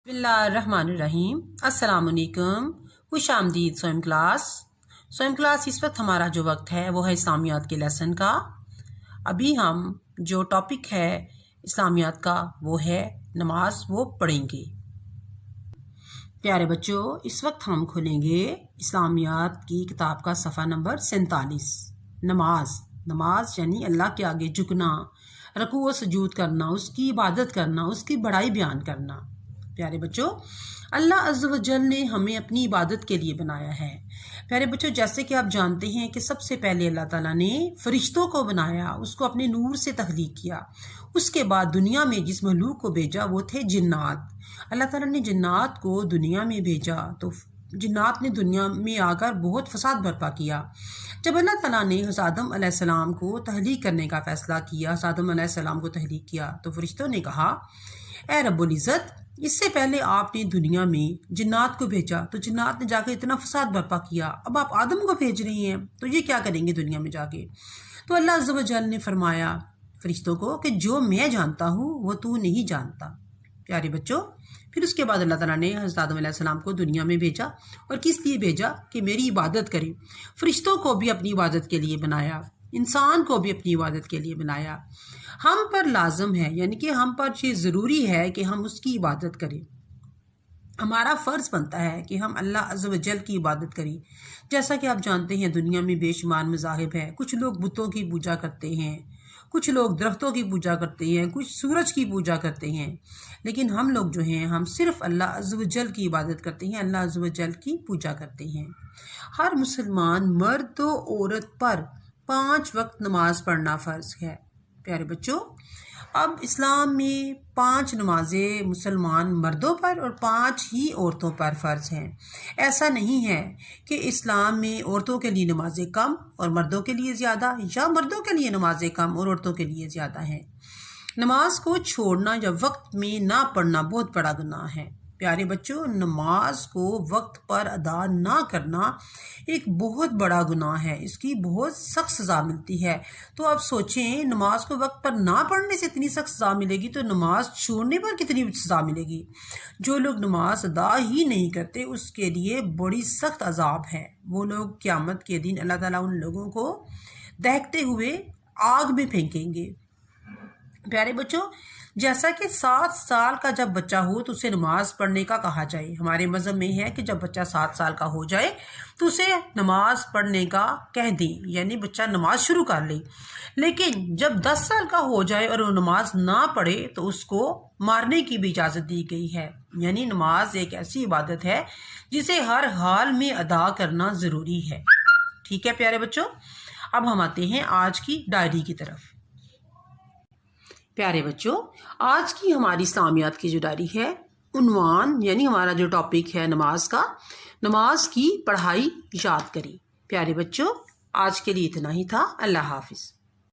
بسم اللہ الرحمن الرحیم۔ السلام علیکم، خوش آمدید سوئم کلاس۔ اس وقت ہمارا جو وقت ہے وہ ہے اسلامیات کے لیسن کا۔ ابھی ہم جو ٹاپک ہے اسلامیات کا وہ ہے نماز، وہ پڑھیں گے۔ پیارے بچوں، اس وقت ہم کھولیں گے اسلامیات کی کتاب کا صفحہ نمبر 47۔ نماز یعنی اللہ کے آگے جھکنا، رکوع و سجود کرنا، اس کی عبادت کرنا، اس کی بڑائی بیان کرنا۔ پیارے بچوں، اللہ عز و جل نے ہمیں اپنی عبادت کے لیے بنایا ہے۔ پیارے بچوں، جیسے کہ آپ جانتے ہیں کہ سب سے پہلے اللہ تعالیٰ نے فرشتوں کو بنایا، اس کو اپنے نور سے تخلیق کیا۔ اس کے بعد دنیا میں جس مخلوق کو بھیجا وہ تھے جنات۔ اللہ تعالیٰ نے جنات کو دنیا میں بھیجا تو جنات نے دنیا میں آ کر بہت فساد برپا کیا۔ جب اللہ تعالیٰ نے حضرت آدم علیہ السلام کو تخلیق کرنے کا فیصلہ کیا، حضرت آدم علیہ السلام کو تخلیق کیا، تو فرشتوں نے کہا، اے رب العزت، اس سے پہلے آپ نے دنیا میں جنات کو بھیجا تو جنات نے جا کے اتنا فساد برپا کیا، اب آپ آدم کو بھیج رہی ہیں تو یہ کیا کریں گے دنیا میں جا کے؟ تو اللہ عز و جل نے فرمایا فرشتوں کو کہ جو میں جانتا ہوں وہ تو نہیں جانتا۔ پیارے بچوں، پھر اس کے بعد اللہ تعالیٰ نے حضرت آدم علیہ السلام کو دنیا میں بھیجا، اور کس لیے بھیجا؟ کہ میری عبادت کریں۔ فرشتوں کو بھی اپنی عبادت کے لیے بنایا، انسان کو بھی اپنی عبادت کے لیے بنایا۔ ہم پر لازم ہے، یعنی کہ ہم پر یہ ضروری ہے کہ ہم اس کی عبادت کریں۔ ہمارا فرض بنتا ہے کہ ہم اللہ عز و جل کی عبادت کریں۔ جیسا کہ آپ جانتے ہیں دنیا میں بے شمار مذاہب ہے، کچھ لوگ بتوں کی پوجا کرتے ہیں، کچھ لوگ درختوں کی پوجا کرتے ہیں، کچھ سورج کی پوجا کرتے ہیں، لیکن ہم لوگ جو ہیں ہم صرف اللہ عز و جل کی عبادت کرتے ہیں، اللہ عز و جل کی پوجا کرتے ہیں۔ ہر مسلمان مرد و عورت پر 5 وقت نماز پڑھنا فرض ہے۔ پیارے بچوں، اب اسلام میں 5 نمازیں مسلمان مردوں پر اور 5 ہی عورتوں پر فرض ہیں۔ ایسا نہیں ہے کہ اسلام میں عورتوں کے لیے نمازیں کم اور مردوں کے لیے زیادہ، یا مردوں کے لیے نمازیں کم اور عورتوں کے لیے زیادہ ہیں۔ نماز کو چھوڑنا یا وقت میں نہ پڑھنا بہت بڑا گناہ ہے۔ پیارے بچوں، نماز کو وقت پر ادا نہ کرنا ایک بہت بڑا گناہ ہے، اس کی بہت سخت سزا ملتی ہے۔ تو آپ سوچیں، نماز کو وقت پر نہ پڑھنے سے اتنی سخت سزا ملے گی تو نماز چھوڑنے پر کتنی سزا ملے گی؟ جو لوگ نماز ادا ہی نہیں کرتے اس کے لیے بڑی سخت عذاب ہے۔ وہ لوگ قیامت کے دن اللہ تعالیٰ ان لوگوں کو دہتے ہوئے آگ میں پھینکیں گے۔ پیارے بچوں، جیسا کہ 7 سال کا جب بچہ ہو تو اسے نماز پڑھنے کا کہا جائے۔ ہمارے مذہب میں ہے کہ جب بچہ 7 سال کا ہو جائے تو اسے نماز پڑھنے کا کہہ دیں، یعنی بچہ نماز شروع کر لے۔ لیکن جب 10 سال کا ہو جائے اور وہ نماز نہ پڑھے تو اس کو مارنے کی بھی اجازت دی گئی ہے۔ یعنی نماز ایک ایسی عبادت ہے جسے ہر حال میں ادا کرنا ضروری ہے۔ ٹھیک ہے پیارے بچوں، اب ہم آتے ہیں آج کی ڈائری کی طرف۔ پیارے بچوں، آج کی ہماری اسلامیات کی جو ڈائری ہے، عنوان یعنی ہمارا جو ٹاپک ہے نماز کا، نماز کی پڑھائی یاد کریں۔ پیارے بچوں، آج کے لیے اتنا ہی تھا۔ اللہ حافظ۔